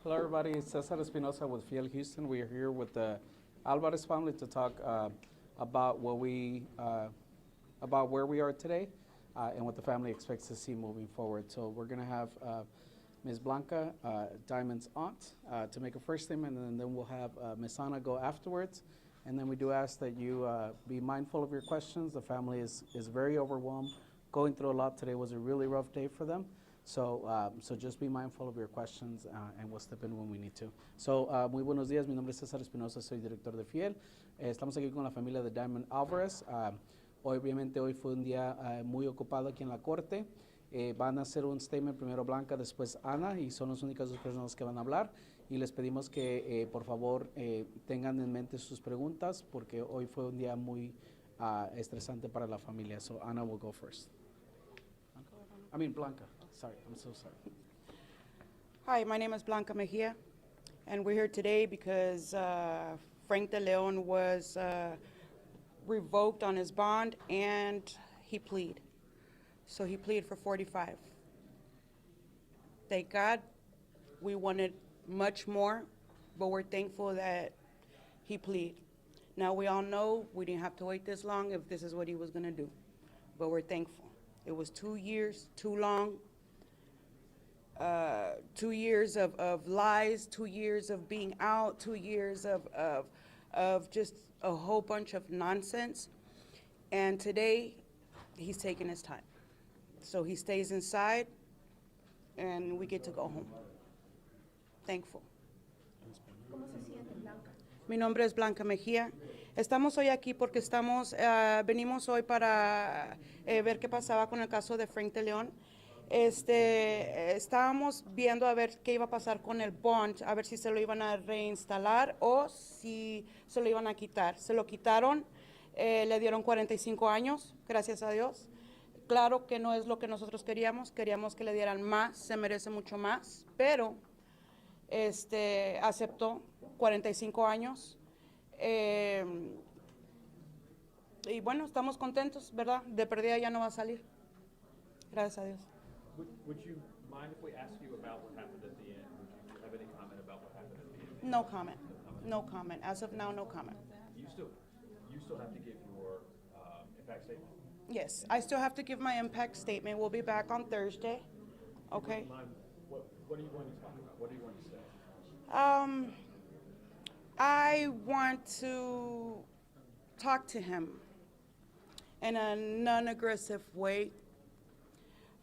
Hello, everybody. It's Cesar Espinosa with Fiel Houston. We are here with the Alvarez family to talk about about where we are today and what the family expects to see moving forward. So we're going to have Ms. Blanca, Diamond's aunt, to make a first statement, and then we'll have Ms. Ana go afterwards. And then we do ask that you be mindful of your questions. The family is very overwhelmed, going through a lot. Today was a really rough day for them. So just be mindful of your questions and we'll step in when we need to. So, muy buenos días, mi nombre es César Espinosa, soy director de Fiel. Estamos aquí con la familia de Diamond Alvarez. Obviamente hoy fue un día muy ocupado aquí en la corte. Van a hacer un statement primero Blanca, después Ana, y son las únicas dos personas que van a hablar. Y les pedimos que por favor tengan en mente sus preguntas porque hoy fue un día muy estresante para la familia. So Ana will go first. Blanca. Sorry, I'm so sorry. Hi, my name is Blanca Mejia, and we're here today because Frank Deleon was revoked on his bond and he pleaded. So he pleaded for 45. Thank God. We wanted much more, but we're thankful that he pleaded. Now we all know we didn't have to wait this long if this is what he was gonna do, but we're thankful. It was 2 years, too long. 2 years of lies, 2 years of being out, 2 years of just a whole bunch of nonsense. And today, he's taking his time. So he stays inside, and we get to go home. Thankful. ¿Cómo se siente, Blanca? Mi nombre es Blanca Mejía. Estamos hoy aquí porque venimos hoy para ver qué pasaba con el caso de Frank Deleon. Estábamos viendo a ver qué iba a pasar con el bond, a ver si se lo iban a reinstalar o si se lo iban a quitar. Se lo quitaron, le dieron 45 años, gracias a Dios. Claro que no es lo que nosotros queríamos que le dieran más, se merece mucho más, pero aceptó 45 años. Y bueno, estamos contentos, ¿verdad? De perdida ya no va a salir. Gracias a Dios. Would you mind if we ask you about what happened at the end? Would you have any comment about what happened at the end? No comment. No comment. As of now, no comment. You still have to give your impact statement? Yes, I still have to give my impact statement. We'll be back on Thursday. Okay. What are you going to talk about? What do you want to say? I want to talk to him in a non-aggressive way.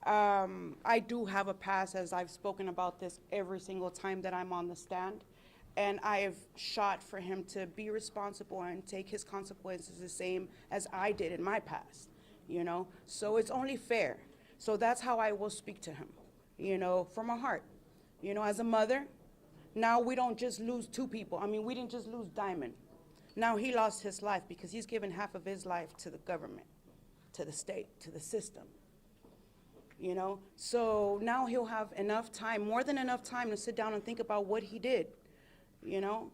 I do have a past, as I've spoken about this every single time that I'm on the stand, and I've shot for him to be responsible and take his consequences the same as I did in my past, you know? So it's only fair. So that's how I will speak to him, you know, from my heart. You know, as a mother, now we don't just lose two people. I mean, we didn't just lose Diamond. Now he lost his life because he's given half of his life to the government, to the state, to the system. You know, so now he'll have enough time, more than enough time to sit down and think about what he did, you know?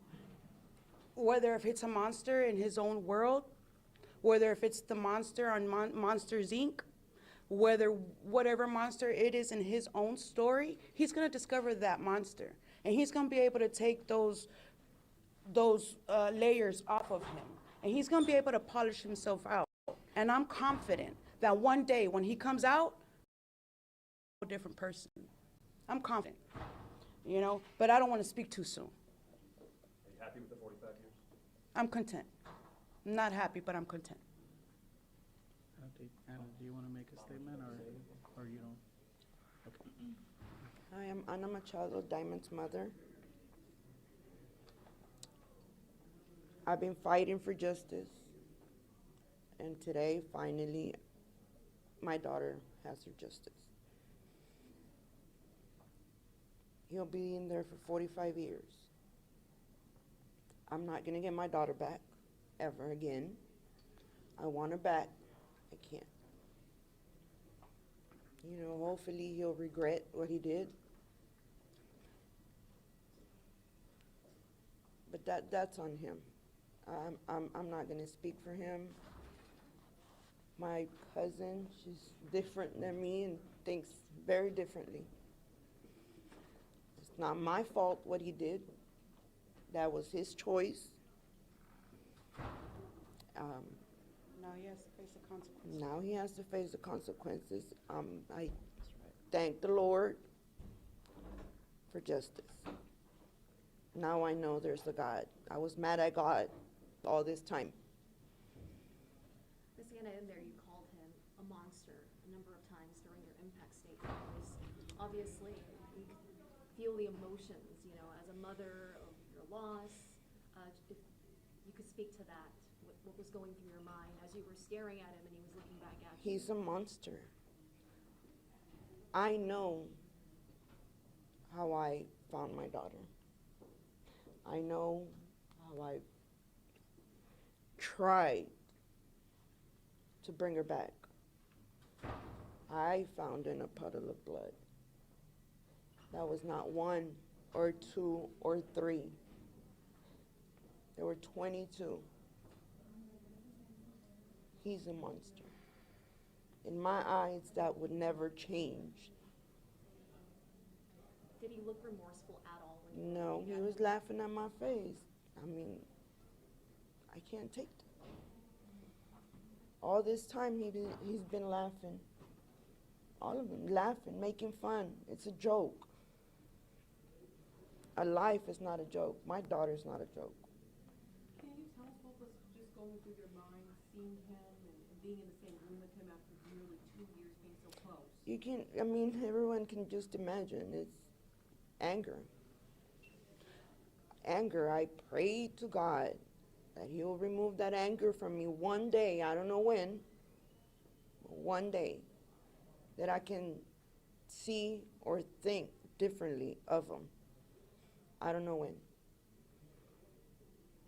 Whether if it's a monster in his own world, whether if it's the monster on Monsters, Inc., whatever monster it is in his own story, he's gonna discover that monster. And he's gonna be able to take those layers off of him. And he's gonna be able to polish himself out. And I'm confident that one day when he comes out, a different person. I'm confident, you know, but I don't want to speak too soon. Are you happy with the 45 years? I'm content. I'm not happy, but I'm content. Anna, do you want to make a statement or you don't? Okay. I am Ana Machado, Diamond's mother. I've been fighting for justice, and today, finally, my daughter has her justice. He'll be in there for 45 years. I'm not gonna get my daughter back, ever again. I want her back, I can't. You know, hopefully he'll regret what he did. But that's on him. I'm not gonna speak for him. My cousin, she's different than me and thinks very differently. It's not my fault what he did. That was his choice. Now he has to face the consequences. Now he has to face the consequences. I thank the Lord for justice. Now I know there's a God. I was mad at God all this time. Ms. Anna, in there you called him a monster a number of times during your impact statement. Obviously, we could feel the emotions, you know, as a mother of your loss. If you could speak to that, what was going through your mind as you were staring at him and he was looking back at you? He's a monster. I know how I found my daughter. I know how I tried to bring her back. I found in a puddle of blood. That was not 1 or 2 or 3. There were 22. He's a monster. In my eyes, that would never change. Did he look remorseful at all? When you were No, looking he at was him? laughing at my face. I mean, I can't take that. All this time he's been laughing. All of them laughing, making fun. It's a joke. A life is not a joke. My daughter's not a joke. Can you tell us what was just going through your mind, seeing him and being in the same room with him after nearly 2 years being so close? You can, I mean, everyone can just imagine. It's anger. Anger. I pray to God that He'll remove that anger from me one day. I don't know when. But one day. That I can see or think differently of Him. I don't know when.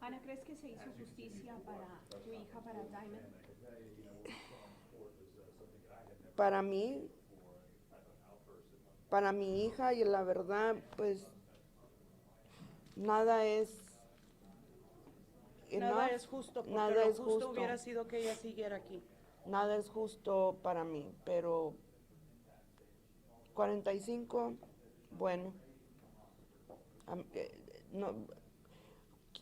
Ana, ¿crees que se hizo justicia para tu hija, para Diamond? Para mi hija, y la verdad, pues, nada es Nada enough. es justo, porque Nada lo es justo justo. hubiera sido que ella siguiera aquí. Nada es justo para mí, pero 45, bueno, no,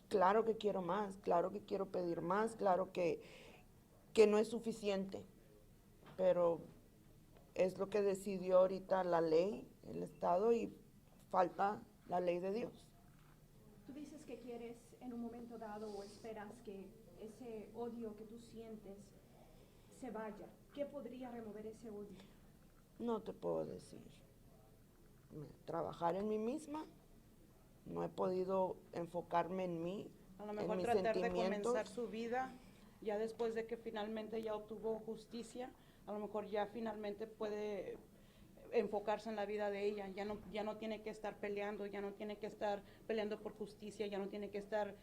claro que quiero más, claro que quiero pedir más, claro que no es suficiente, pero es lo que decidió ahorita la ley, el Estado, y falta la ley de Dios. Tú dices que quieres en un momento dado o esperas que ese odio que tú sientes se vaya. ¿Qué podría remover ese odio? No te puedo decir. Trabajar en mí misma, no he podido enfocarme en mí, A lo en mejor mis tratar de sentimientos. comenzar su vida ya después de que finalmente ya obtuvo justicia, a lo mejor ya finalmente puede enfocarse en la vida de ella, ya no tiene que estar peleando, ya no tiene que estar peleando por justicia, ya no tiene que estar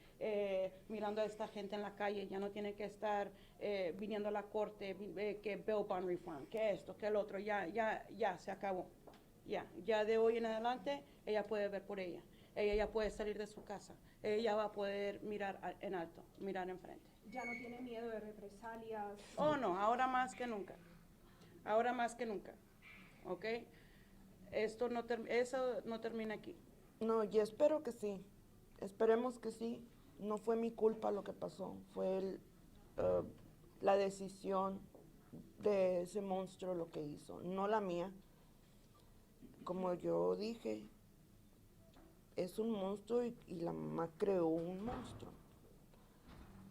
mirando a esta gente en la calle, ya no tiene que estar viniendo a la corte, que bail bond reform, que esto, que el otro, ya se acabó. Ya de hoy en adelante ella puede ver por ella ya puede salir de su casa, ella va a poder mirar en alto, mirar enfrente. ¿Ya no tiene miedo de represalias? Oh no, ahora más que nunca, ¿ok? Eso no termina aquí. No, y espero que sí, esperemos que sí. No fue mi culpa lo que pasó, fue la decisión de ese monstruo lo que hizo, no la mía. Como yo dije, es un monstruo y la mamá creó un monstruo.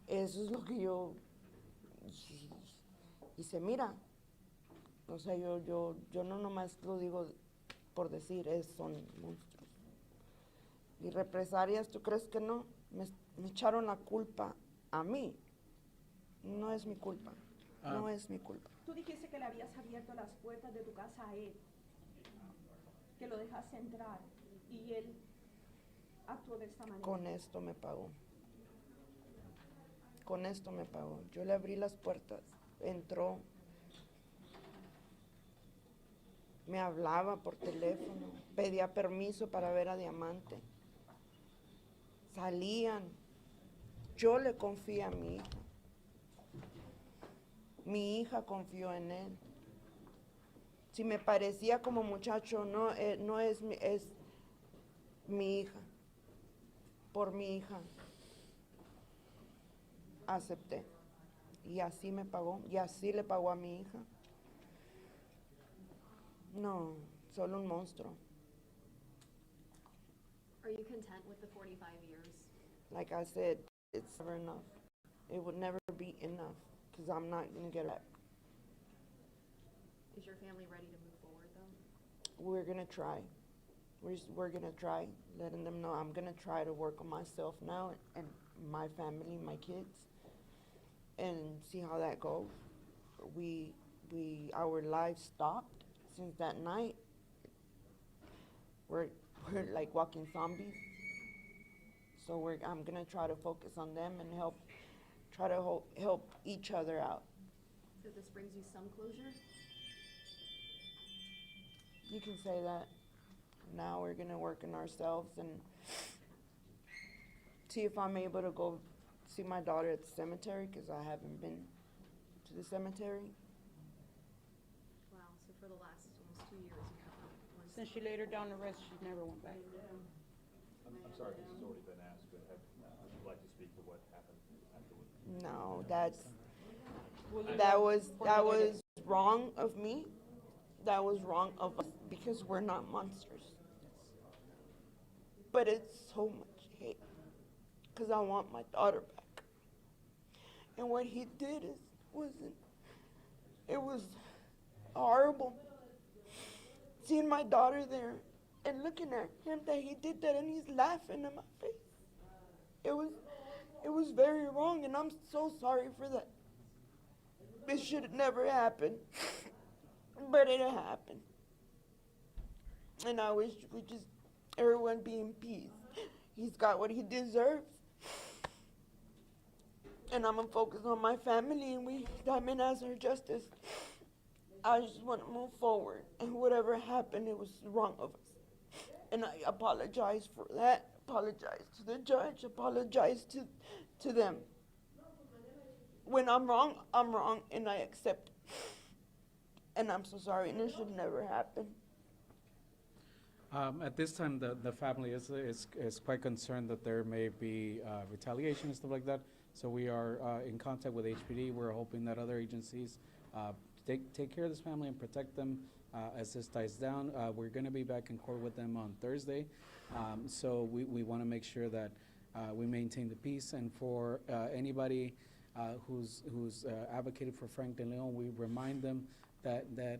Eso es lo que yo... Y se mira. O sea, yo no nomás lo digo por decir, son monstruos. Y represalias, ¿tú crees que no? Me echaron la culpa a mí. No es mi culpa. No es mi culpa. Tú dijiste que le habías abierto las puertas de tu casa a él, que lo dejaste entrar y él actuó de esta manera. Con esto me pagó. Con esto me pagó. Yo le abrí las puertas, entró, me hablaba por teléfono, pedía permiso para ver a Diamante. Salían. Yo le confié a mi hija. Mi hija confió en él. Si me parecía como muchacho, Mi hija. Por mi hija. Acepté. Y así me pagó. Y así le pagó a mi hija. No, solo un monstruo. Are you content with the 45 years? Like I said, it's never enough. It would never be enough because I'm not going to get it back. Is your family ready to move forward, though? We're going to try. We're going to try, letting them know I'm going to try to work on myself now and my family, my kids, and see how that goes. Our lives stopped since that night. We're like walking zombies. So I'm going to try to focus on them and try to help each other out. So this brings you some closure? You can say that. Now we're going to work on ourselves and see if I'm able to go see my daughter at the cemetery because I haven't been to the cemetery. Wow, so for the last almost 2 years, you have not once. Since she laid her down to rest, she never went back. I'm sorry, this has already been asked, but would you like to speak to what happened afterwards? No, that was wrong of me. That was wrong of us because we're not monsters. But it's so much hate because I want my daughter back. And what he did it was horrible. Seeing my daughter there and looking at him that he did that and he's laughing in my face. It was very wrong and I'm so sorry for that. It should have never happened. But it happened. And I wish everyone be in peace. He's got what he deserves. And I'm going to focus on my family and Diamond has her justice. I just want to move forward. And whatever happened, it was wrong of us. And I apologize for that. Apologize to the judge. Apologize to them. When I'm wrong, and I accept it. And I'm so sorry, and it should never happen. At this time, the family is quite concerned that there may be retaliation and stuff like that. So we are in contact with HPD. We're hoping that other agencies take care of this family and protect them as this dies down. We're going to be back in court with them on Thursday. So we want to make sure that we maintain the peace. And for anybody who's advocated for Frank Deleon, we remind them that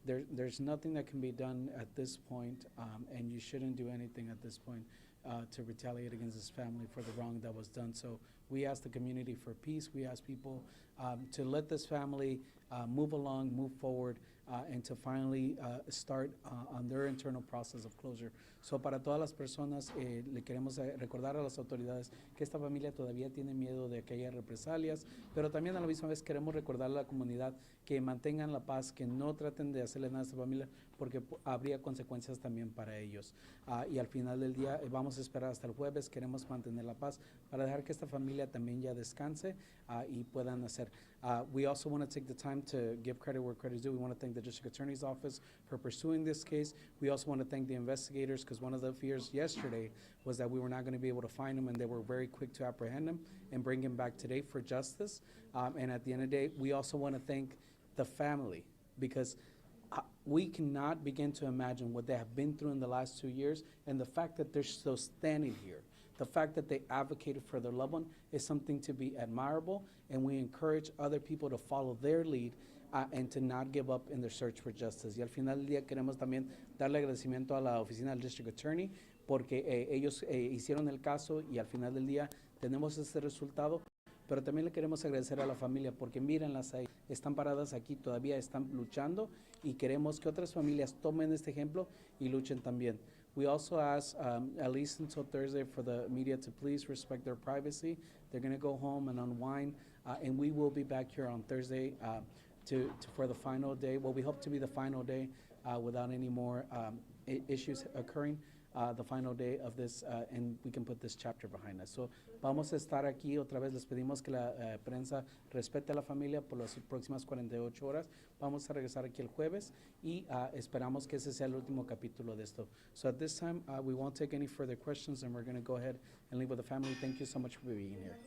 there's nothing that can be done at this point, and you shouldn't do anything at this point to retaliate against his family for the wrong that was done. So we ask the community for peace. We ask people to let this family move along, move forward, and to finally start on their internal process of closure. So para todas las personas, le queremos recordar a las autoridades que esta familia todavía tiene miedo de que haya represalias, pero también a la misma vez queremos recordar a la comunidad que mantengan la paz, que no traten de hacerle nada a esta familia, porque habría consecuencias también para ellos. Y al final del día vamos a esperar hasta el jueves, queremos mantener la paz para dejar que esta familia también ya descanse y puedan hacer. We also want to take the time to give credit where credit is due. We want to thank the District Attorney's Office for pursuing this case. We also want to thank the investigators because one of the fears yesterday was that we were not going to be able to find him, and they were very quick to apprehend him and bring him back today for justice. And at the end of the day, we also want to thank the family because we cannot begin to imagine what they have been through in the last 2 years, and the fact that they're still standing here. The fact that they advocated for their loved one is something to be admirable, and we encourage other people to follow their lead and to not give up in their search for justice. Y al final del día queremos también darle agradecimiento a la oficina del District Attorney porque ellos hicieron el caso y al final del día tenemos este resultado, pero también le queremos agradecer a la familia porque mírenlas ahí, están paradas aquí, todavía están luchando y queremos que otras familias tomen este ejemplo y luchen también. We also ask, at least until Thursday, for the media to please respect their privacy. They're going to go home and unwind, and we will be back here on Thursday for the final day. Well, we hope to be the final day without any more issues occurring. the final day of this, and we can put this chapter behind us. So vamos a estar aquí otra vez. Les pedimos que la prensa respete a la familia por las próximas 48 horas. Vamos a regresar aquí el jueves y esperamos que ese sea el último capítulo de esto. So at this time, we won't take any further questions, and we're going to go ahead and leave with the family. Thank you so much for being here.